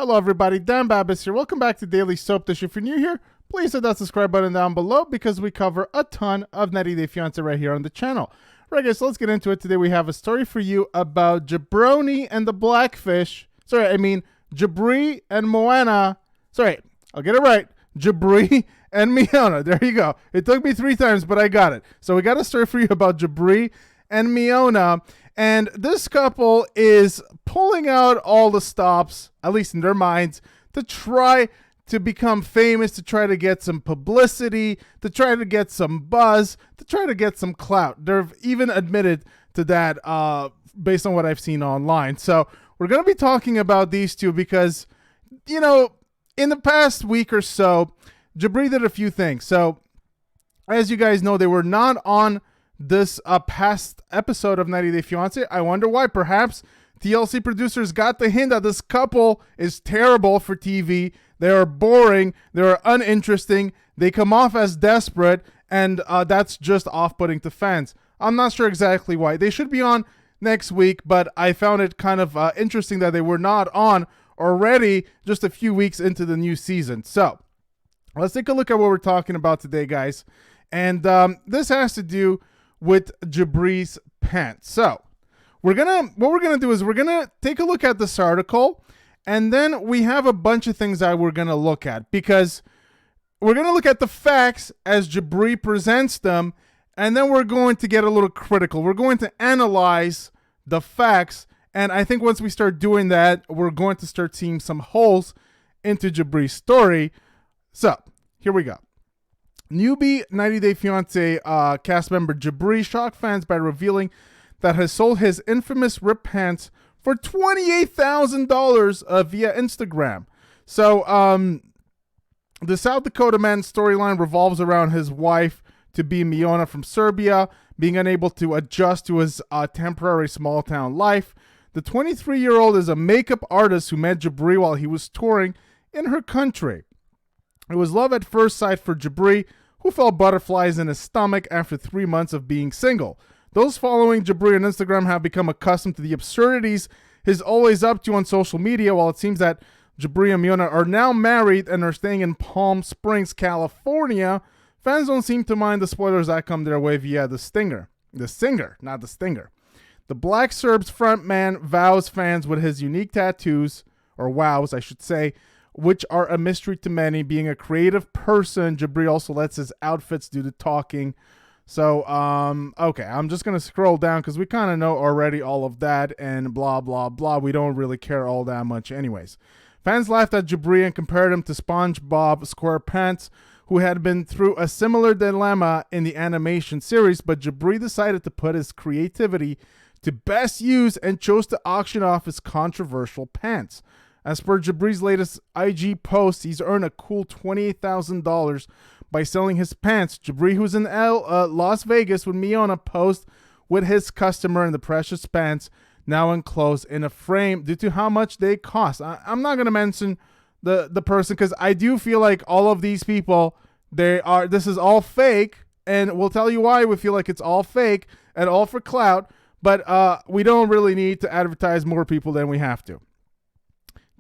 Hello everybody, Dan Babis here. Welcome back to Daily Soap Dish. If you're new here, please hit that subscribe button down below because we cover a ton of 90 Day Fiancé right here on the channel. Right guys, so let's get into it. Today we have a story for you about Jabroni and the Blackfish. Jibri and Miona. I'll get it right. Jibri and Miona. There you go. It took me 3 times, but I got it. So we got a story for you about Jibri and Miona. And this couple is pulling out all the stops, at least in their minds, to try to become famous, to try to get some publicity, to try to get some buzz, to try to get some clout. They've even admitted to that based on what I've seen online. So we're going to be talking about these two because, you know, in the past week or so, Jibri did a few things. So as you guys know, they were not on this past episode of 90 Day Fiancé. I wonder why. Perhaps TLC producers got the hint that this couple is terrible for TV. They are boring. They are uninteresting. They come off as desperate, and that's just off-putting to fans. I'm not sure exactly why. They should be on next week, but I found it kind of interesting that they were not on already just a few weeks into the new season. So let's take a look at what we're talking about today, guys. And this has to do with Jibri's pants. So what we're gonna do is we're gonna take a look at this article, and then we have a bunch of things that we're gonna look at because we're gonna look at the facts as Jibri presents them, and then we're going to get a little critical. We're going to analyze the facts, and I think once we start doing that, we're going to start seeing some holes into Jibri's story. So here we go. Newbie 90 Day Fiancé cast member Jibri shocked fans by revealing that has sold his infamous rip pants for $28,000 via Instagram. So the South Dakota man's storyline revolves around his wife to be Miona from Serbia being unable to adjust to his temporary small town life. The 23-year-old is a makeup artist who met Jibri while he was touring in her country. It was love at first sight for Jibri, who felt butterflies in his stomach after 3 months of being single. Those following Jibri on Instagram have become accustomed to the absurdities he's always up to on social media, while it seems that Jibri and Miona are now married and are staying in Palm Springs, California. Fans don't seem to mind the spoilers that come their way via the singer, not the stinger. The Black Serbs frontman vows fans with his unique tattoos, or wows, I should say, which are a mystery to many. Being a creative person, Jibri also lets his outfits do the talking. So, okay, I'm just going to scroll down because we kind of know already all of that and blah, blah, blah. We don't really care all that much anyways. Fans laughed at Jibri and compared him to SpongeBob SquarePants, who had been through a similar dilemma in the animation series, but Jibri decided to put his creativity to best use and chose to auction off his controversial pants. As per Jibri's latest IG post, he's earned a cool $28,000 by selling his pants. Jibri, who's in Las Vegas with Miona, posed with his customer in the precious pants, now enclosed in a frame due to how much they cost. I'm not going to mention the person because I do feel like all of these people, this is all fake, and we'll tell you why we feel like it's all fake and all for clout, but we don't really need to advertise more people than we have to.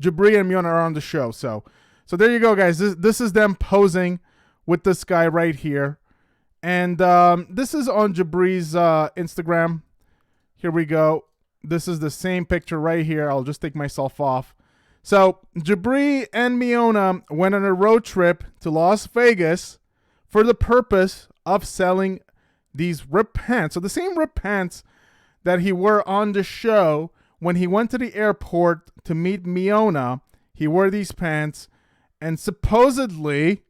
Jibri and Miona are on the show. So there you go, guys. This is them posing with this guy right here. And this is on Jibri's Instagram. Here we go. This is the same picture right here. I'll just take myself off. So Jibri and Miona went on a road trip to Las Vegas for the purpose of selling these rip pants. So the same rip pants that he wore on the show. When he went to the airport to meet Miona, he wore these pants, and supposedly,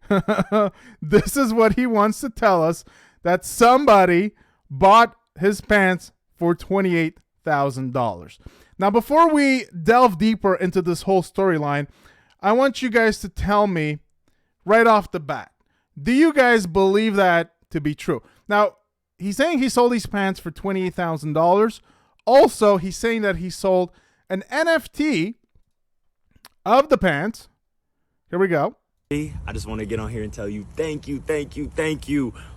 this is what he wants to tell us, that somebody bought his pants for $28,000. Now, before we delve deeper into this whole storyline, I want you guys to tell me right off the bat, do you guys believe that to be true? Now, he's saying he sold these pants for $28,000. Also, he's saying that he sold an NFT of the pants. Here we go. I just want to get on here and tell you thank you.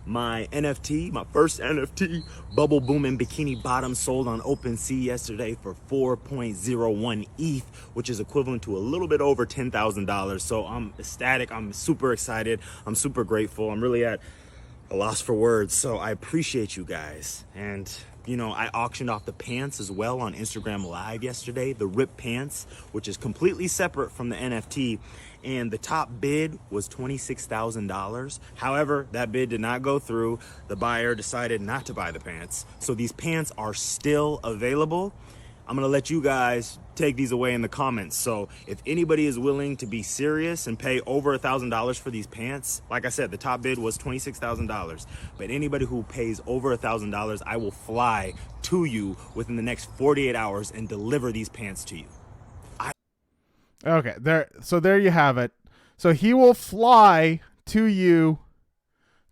My NFT, my first NFT, Bubble Booming Bikini Bottom, sold on OpenSea yesterday for 4.01 ETH, which is equivalent to a little bit over $10,000. So I'm ecstatic. I'm super excited. I'm super grateful. I'm really at a loss for words. So I appreciate you guys. And you know, I auctioned off the pants as well on Instagram Live yesterday, the Rip Pants, which is completely separate from the NFT. And the top bid was $26,000. However, that bid did not go through. The buyer decided not to buy the pants. So these pants are still available. I'm gonna let you guys take these away in the comments. So if anybody is willing to be serious and pay over $1,000 for these pants, like I said, the top bid was $26,000. But anybody who pays over $1,000, I will fly to you within the next 48 hours and deliver these pants to you. Okay, there you have it. So he will fly to you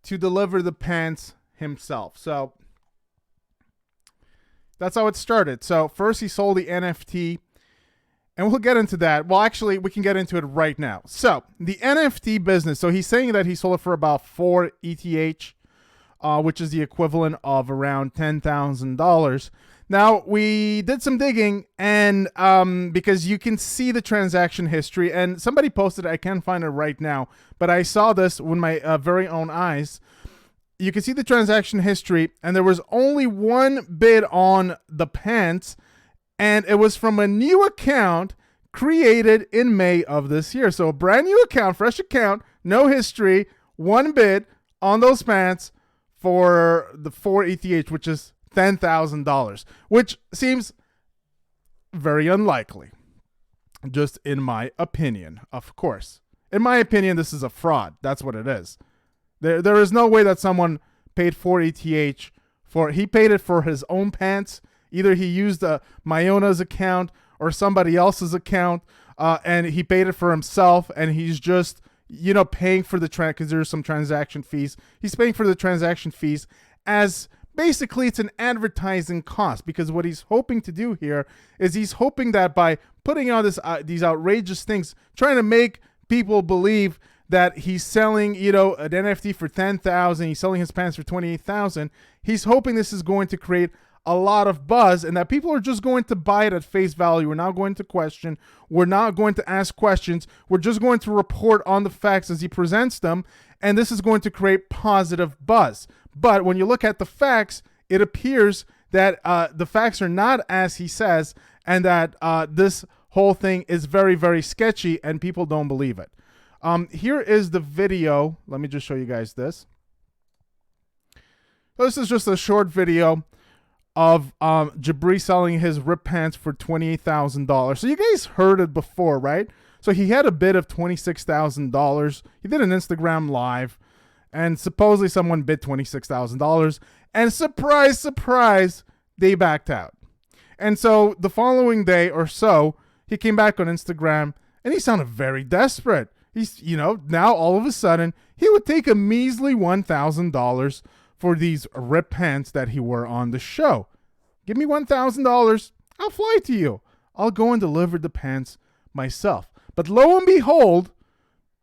to deliver the pants himself. So that's how it started. So first he sold the NFT, and we'll get into that. Well, actually, we can get into it right now. So the NFT business. So he's saying that he sold it for about 4 ETH, which is the equivalent of around $10,000. Now, we did some digging, and because you can see the transaction history, and somebody posted it, I can't find it right now, but I saw this with my very own eyes. You can see the transaction history, and there was only one bid on the pants, and it was from a new account created in May of this year. So a brand new account, fresh account, no history, one bid on those pants for the 4 ETH, which is $10,000, which seems very unlikely, just in my opinion. Of course, in my opinion, this is a fraud. That's what it is. There is no way that someone paid 4 ETH for. He paid it for his own pants. Either he used Miona's account or somebody else's account, and he paid it for himself, and he's just paying for the because there's some transaction fees. He's paying for the transaction fees as basically it's an advertising cost, because what he's hoping to do here is he's hoping that by putting out these outrageous things, trying to make people believe that he's selling, an NFT for $10,000, he's selling his pants for $28,000. He's hoping this is going to create a lot of buzz and that people are just going to buy it at face value. We're not going to question. We're not going to ask questions. We're just going to report on the facts as he presents them, and this is going to create positive buzz. But when you look at the facts, it appears that the facts are not as he says, and that this whole thing is very, very sketchy, and people don't believe it. Here is the video. Let me just show you guys this. This is just a short video of Jibri selling his Rip Pants for $28,000. So you guys heard it before, right? So he had a bid of $26,000. He did an Instagram Live, and supposedly someone bid $26,000. And surprise, surprise, they backed out. And so the following day or so, he came back on Instagram, and he sounded very desperate. He's, now all of a sudden, he would take a measly $1,000 for these Rip Pants that he wore on the show. Give me $1,000, I'll fly to you. I'll go and deliver the pants myself. But lo and behold,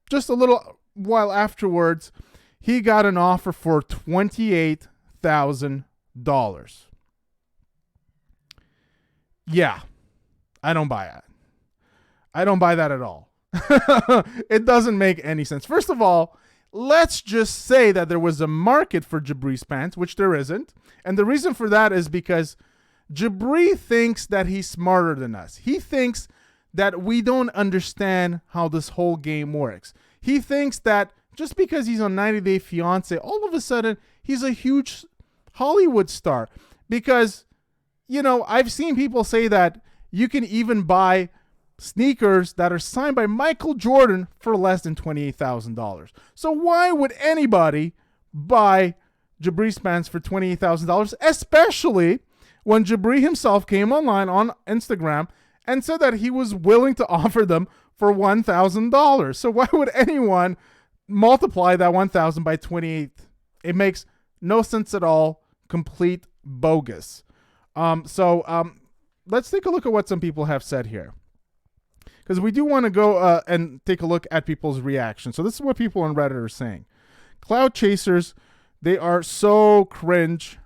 just a little while afterwards, he got an offer for $28,000. Yeah, I don't buy that. I don't buy that at all. It doesn't make any sense. First of all, let's just say that there was a market for Jibri's pants, which there isn't. And the reason for that is because Jibri thinks that he's smarter than us. He thinks that we don't understand how this whole game works. He thinks that just because he's on 90 Day Fiancé, all of a sudden he's a huge Hollywood star. Because, I've seen people say that you can even buy sneakers that are signed by Michael Jordan for less than $28,000. So why would anybody buy Jibri's pants for $28,000, especially when Jibri himself came online on Instagram and said that he was willing to offer them for $1,000. So why would anyone multiply that 1,000 by 28? It makes no sense at all. Complete bogus. Let's take a look at what some people have said here. because we do want to go and take a look at people's reaction. So this is what people on Reddit are saying. Cloud chasers, they are so cringe.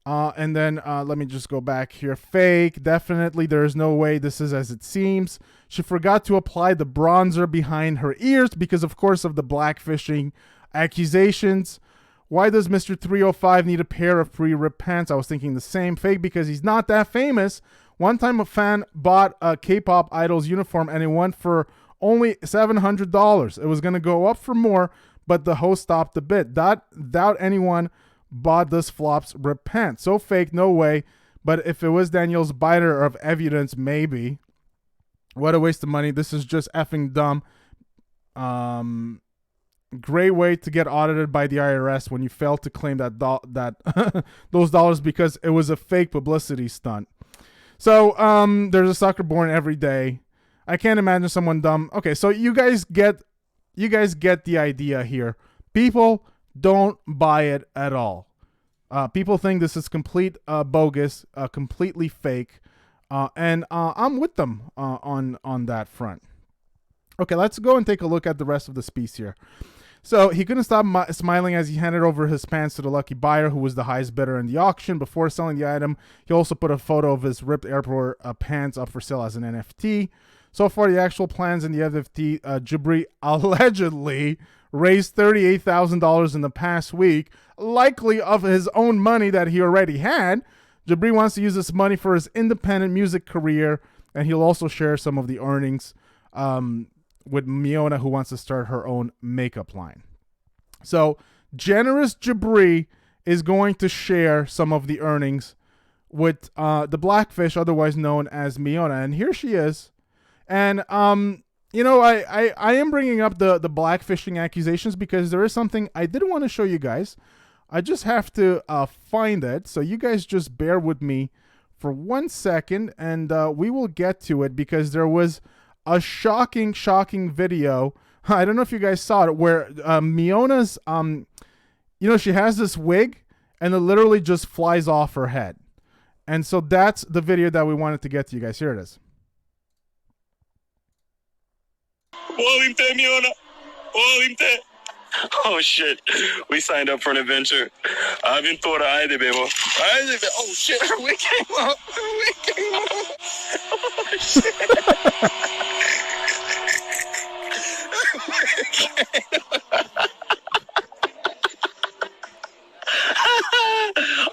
And then let me just go back here. Fake, definitely. There is no way this is as it seems. She forgot to apply the bronzer behind her ears because, of course, of the blackfishing accusations. Why does Mr. 305 need a pair of pre-ripped pants? I was thinking the same. Fake because he's not that famous. One time a fan bought a K-pop idol's uniform and it went for only $700. It was going to go up for more, but the host stopped the bid. Doubt anyone bought this flop's ripped pants. So fake, no way. But if it was Daniel's biter of evidence, maybe. What a waste of money. This is just effing dumb. Great way to get audited by the IRS when you fail to claim that those dollars because it was a fake publicity stunt. So there's a sucker born every day. I can't imagine someone dumb. Okay, so you guys get the idea here. People don't buy it at all. People think this is complete bogus, completely fake, and I'm with them on that front. Okay, let's go and take a look at the rest of the piece here. So he couldn't stop smiling as he handed over his pants to the lucky buyer, who was the highest bidder in the auction. Before selling the item, he also put a photo of his ripped airport pants up for sale as an NFT. So far, the actual plans in the NFT, Jibri allegedly raised $38,000 in the past week, likely of his own money that he already had. Jibri wants to use this money for his independent music career, and he'll also share some of the earnings with Miona, who wants to start her own makeup line. So generous Jibri is going to share some of the earnings with the Blackfish, otherwise known as Miona, and here she is. And you know, I am bringing up the blackfishing accusations because there is something I did want to show you guys. I just have to find it, so you guys just bear with me for 1 second, and we will get to it because there was a shocking video. I don't know if you guys saw it, where Miona's, you know, she has this wig, and it literally just flies off her head. And so that's the video that we wanted to get to you guys. Here it is. Oh shit, we signed up for an adventure. I've been thought of Ida, baby. Oh shit, her wig came up. Her wig came up. Oh shit.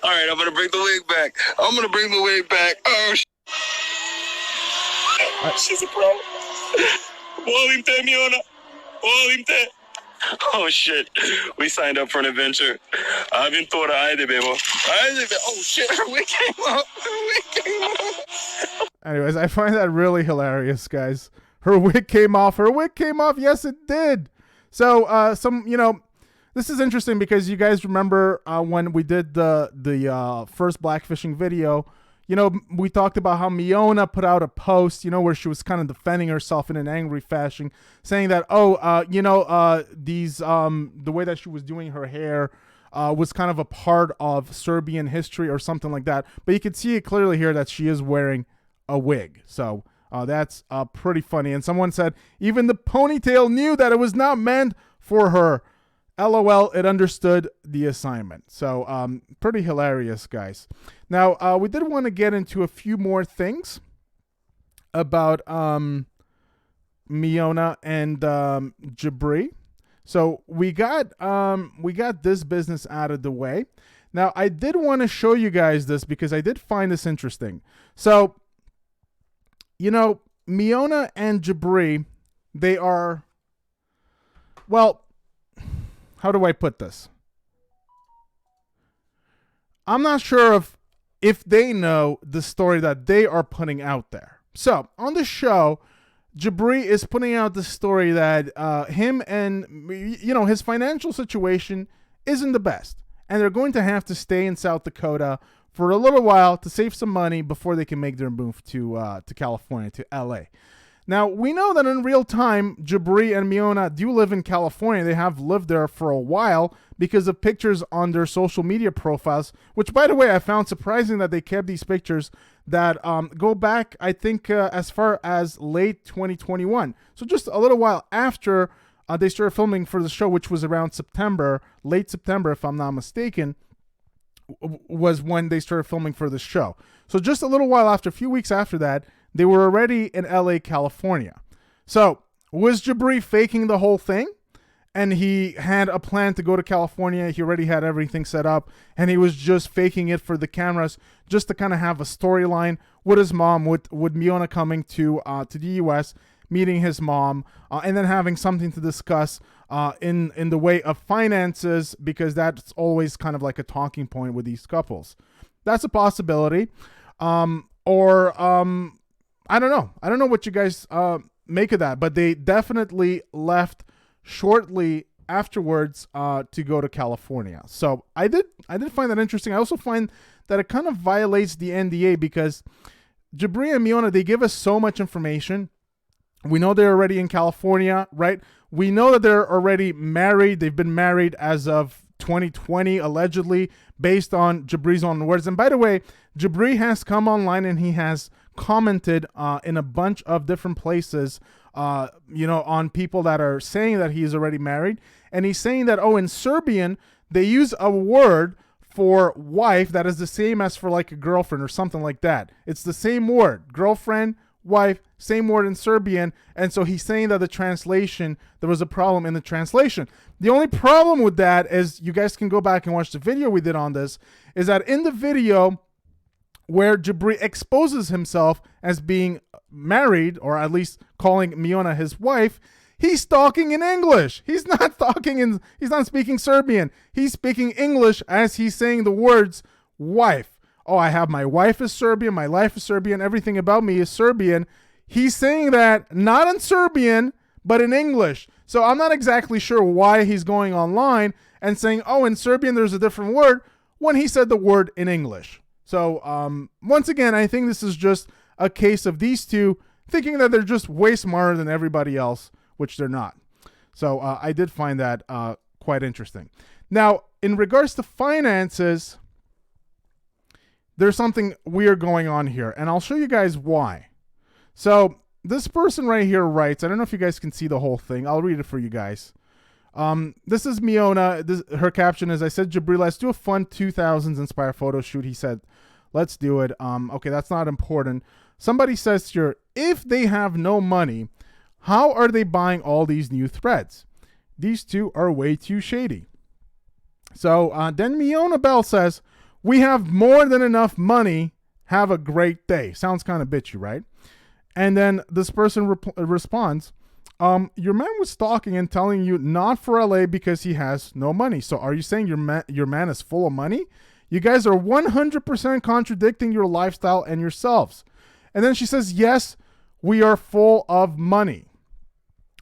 All right, I'm gonna bring the wig back. Oh shit. She's a pro. Miona. Oh shit, we signed up for an adventure. I've been thought of Ida, baby. Oh shit, her wig came up. Anyways, I find that really hilarious, guys. Her wig came off. Yes, it did. So, you know, this is interesting because you guys remember when we did the first blackfishing video. You know, we talked about how Miona put out a post, you know, where she was kind of defending herself in an angry fashion, saying that, you know, the way that she was doing her hair was kind of a part of Serbian history or something like that. But you can see it clearly here that she is wearing a wig. So that's pretty funny. And someone said, even the ponytail knew that it was not meant for her. LOL, it understood the assignment. So pretty hilarious, guys. Now, we did want to get into a few more things about Miona and Jibri. So we got this business out of the way. Now, I did want to show you guys this because I did find this interesting. So, you know, Miona and Jibri, they are, well, how do I put this? I'm not sure if they know the story that they are putting out there. So, on the show, Jibri is putting out the story that him and, you know, his financial situation isn't the best. And they're going to have to stay in South Dakota for a little while to save some money before they can make their move to California, to LA. Now, we know that in real time, Jibri and Miona do live in California. They have lived there for a while because of pictures on their social media profiles, which, by the way, I found surprising that they kept these pictures that go back, I think, as far as late 2021. So just a little while after they started filming for the show, which was around September, late September, if I'm not mistaken, was when they started filming for the show. So just a little while after, a few weeks after that, they were already in LA, California. So was Jibri faking the whole thing? And he had a plan to go to California. He already had everything set up, and he was just faking it for the cameras, just to kind of have a storyline with his mom, with Miona coming to the U.S., meeting his mom, and then having something to discuss in the way of finances, because that's always kind of like a talking point with these couples. That's a possibility. Or I don't know. I don't know what you guys make of that, but they definitely left shortly afterwards to go to California. So I did find that interesting. I also find that it kind of violates the NDA, because Jibri and Miona, they give us so much information. We know they're already in California, right? We know that they're already married. They've been married as of 2020, allegedly, based on Jibri's own words. And by the way, Jibri has come online and he has commented in a bunch of different places, on people that are saying that he's already married. And he's saying that, in Serbian, they use a word for wife that is the same as for like a girlfriend or something like that. It's the same word, girlfriend, wife, same word in Serbian. And so he's saying that the translation, there was a problem in the translation. The only problem with that is, you guys can go back and watch the video we did on this, is that in the video where Jibri exposes himself as being married, or at least calling Miona his wife, he's talking in English. He's not speaking Serbian. He's speaking English as he's saying the words wife. Oh, I have my wife is Serbian, my life is Serbian, everything about me is Serbian. He's saying that not in Serbian, but in English. So I'm not exactly sure why he's going online and saying, in Serbian there's a different word, when he said the word in English. So once again, I think this is just a case of these two thinking that they're just way smarter than everybody else, which they're not. So I did find that quite interesting. Now, in regards to finances, there's something weird going on here, and I'll show you guys why. So this person right here writes, I don't know if you guys can see the whole thing. I'll read it for you guys. This is Miona. Her caption is, I said, Jibri, let's do a fun 2000s inspired photo shoot. He said, let's do it. Okay, that's not important. Somebody says here, if they have no money, how are they buying all these new threads? These two are way too shady. So then Miona Bell says, we have more than enough money. Have a great day. Sounds kind of bitchy, right? And then this person responds, your man was stalking and telling you not for LA because he has no money. So are you saying your man is full of money? You guys are 100% contradicting your lifestyle and yourselves. And then she says, yes, we are full of money.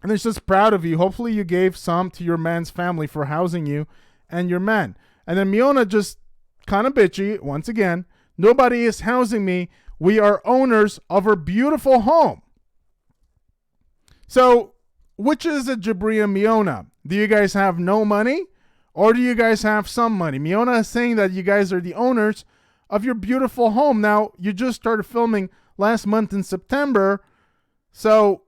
And then she says, proud of you. Hopefully you gave some to your man's family for housing you and your man. And then Miona just kind of bitchy, once again, nobody is housing me. We are owners of our beautiful home. So, which is it, Jibri and Miona? Do you guys have no money, or do you guys have some money? Miona is saying that you guys are the owners of your beautiful home. Now, you just started filming last month in September, so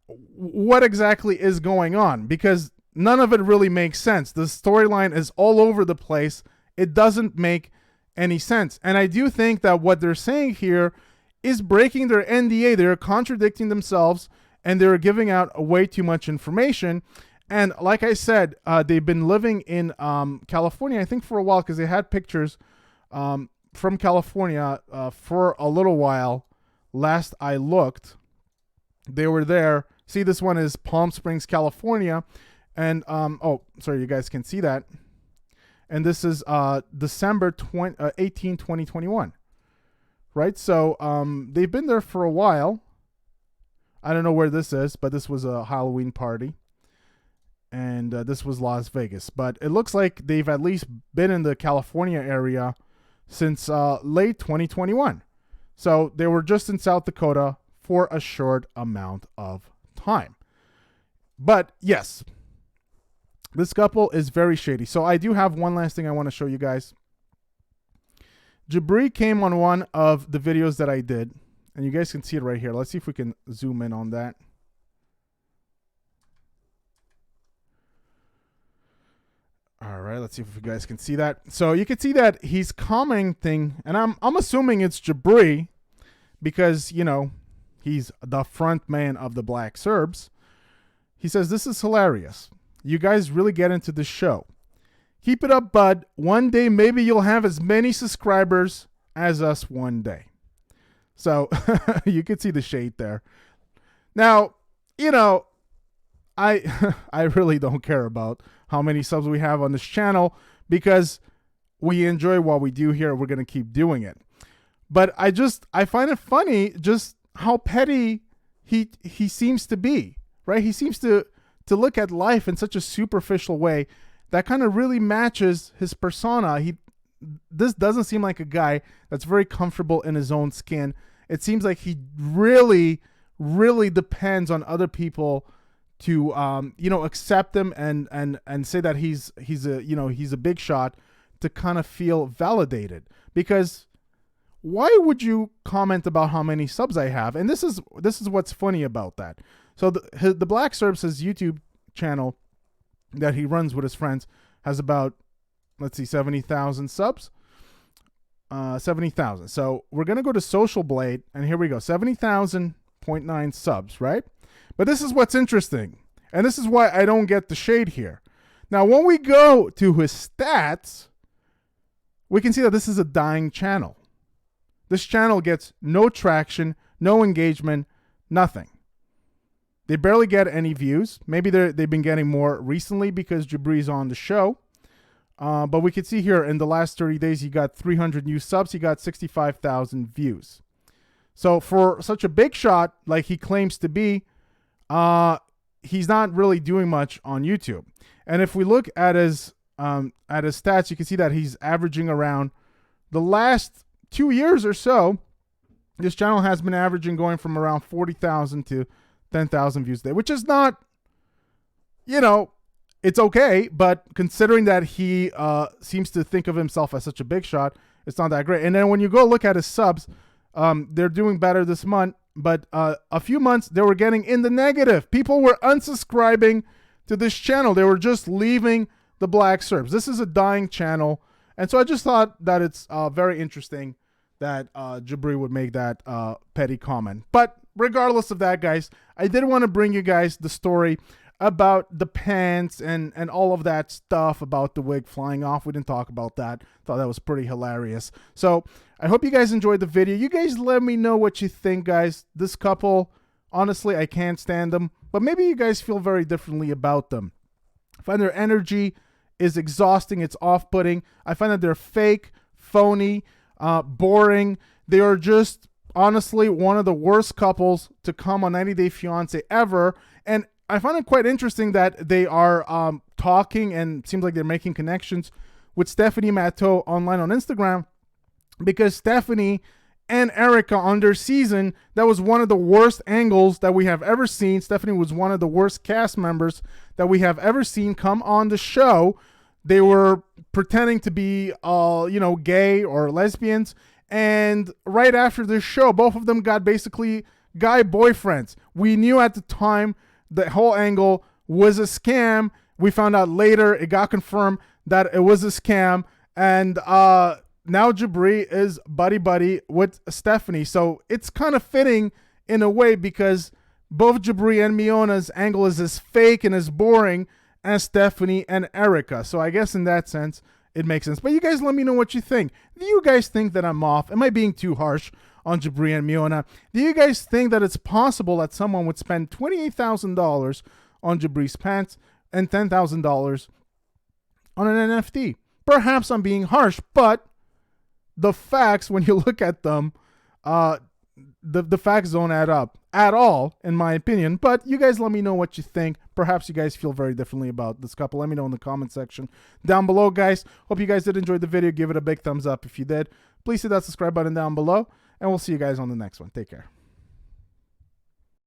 what exactly is going on? Because none of it really makes sense. The storyline is all over the place. It doesn't make any sense. And I do think that what they're saying here is breaking their NDA. They're contradicting themselves, and they're giving out way too much information. And like I said, they've been living in California, I think, for a while, because they had pictures from California for a little while. Last I looked, they were there. See, this one is Palm Springs, California. And, sorry, you guys can see that. And this is December 18, 2021. Right? So they've been there for a while. I don't know where this is, but this was a Halloween party. And this was Las Vegas. But it looks like they've at least been in the California area since late 2021. So they were just in South Dakota for a short amount of time. But yes, this couple is very shady. So I do have one last thing I want to show you guys. Jibri came on one of the videos that I did, and you guys can see it right here. Let's see if we can zoom in on that. All right, let's see if you guys can see that. So you can see that he's commenting, and I'm assuming it's Jibri because, you know, he's the front man of the Black Serbs. He says, "This is hilarious. You guys really get into the show. Keep it up, bud. One day maybe you'll have as many subscribers as us one day." So you can see the shade there. Now, you know, I really don't care about how many subs we have on this channel because we enjoy what we do here. We're going to keep doing it. But I find it funny just how petty he seems to be, right? He seems to look at life in such a superficial way that kind of really matches his persona. This doesn't seem like a guy that's very comfortable in his own skin. It seems like he really, really depends on other people to accept him and say that he's a big shot, to kind of feel validated. Because why would you comment about how many subs I have? And this is what's funny about that. So the Black Serbs, his YouTube channel that he runs with his friends, has about, let's see, 70,000 subs. 70,000. So we're gonna go to Social Blade, and here we go, 70,000.9 subs, right? But this is what's interesting, and this is why I don't get the shade here. Now, when we go to his stats, we can see that this is a dying channel. This channel gets no traction, no engagement, nothing. They barely get any views. Maybe they've been getting more recently because Jibri's on the show. But we can see here in the last 30 days, he got 300 new subs. He got 65,000 views. So for such a big shot like he claims to be, he's not really doing much on YouTube. And if we look at his stats, you can see that he's averaging around the last 2 years or so. This channel has been averaging going from around 40,000 to 10,000 views a day, which is not, it's okay. But considering that he seems to think of himself as such a big shot, it's not that great. And then when you go look at his subs, they're doing better this month. But a few months, they were getting in the negative. People were unsubscribing to this channel. They were just leaving the Black Serbs. This is a dying channel. And so I just thought that it's very interesting that Jibri would make that petty comment. But regardless of that, guys, I did want to bring you guys the story about the pants and all of that stuff about the wig flying off. We didn't talk about that. Thought that was pretty hilarious. So I hope you guys enjoyed the video. You guys let me know what you think, guys. This couple, honestly, I can't stand them, but maybe you guys feel very differently about them. I find their energy is exhausting. It's off-putting. I find that they're fake, phony, boring. They are just, honestly, one of the worst couples to come on 90 Day Fiancé ever. And I find it quite interesting that they are talking and seems like they're making connections with Stephanie Matteau online on Instagram, because Stephanie and Erica on their season, that was one of the worst angles that we have ever seen. Stephanie was one of the worst cast members that we have ever seen come on the show. They were pretending to be, gay or lesbians. And right after this show, both of them got basically guy boyfriends. We knew at the time the whole angle was a scam. We found out later, it got confirmed that it was a scam. And now Jibri is buddy-buddy with Stephanie. So it's kind of fitting in a way, because both Jibri and Miona's angle is as fake and as boring as Stephanie and Erica. So I guess in that sense, it makes sense. But you guys let me know what you think. Do you guys think that I'm off? Am I being too harsh on Jibri and Miona? Do you guys think that it's possible that someone would spend $28,000 on Jibri's pants and $10,000 on an NFT? Perhaps I'm being harsh, but the facts, when you look at them, the facts don't add up at all, in my opinion. But you guys let me know what you think. Perhaps you guys feel very differently about this couple. Let me know in the comment section down below, guys. Hope you guys did enjoy the video. Give it a big thumbs up if you did. Please hit that subscribe button down below, and we'll see you guys on the next one. Take care.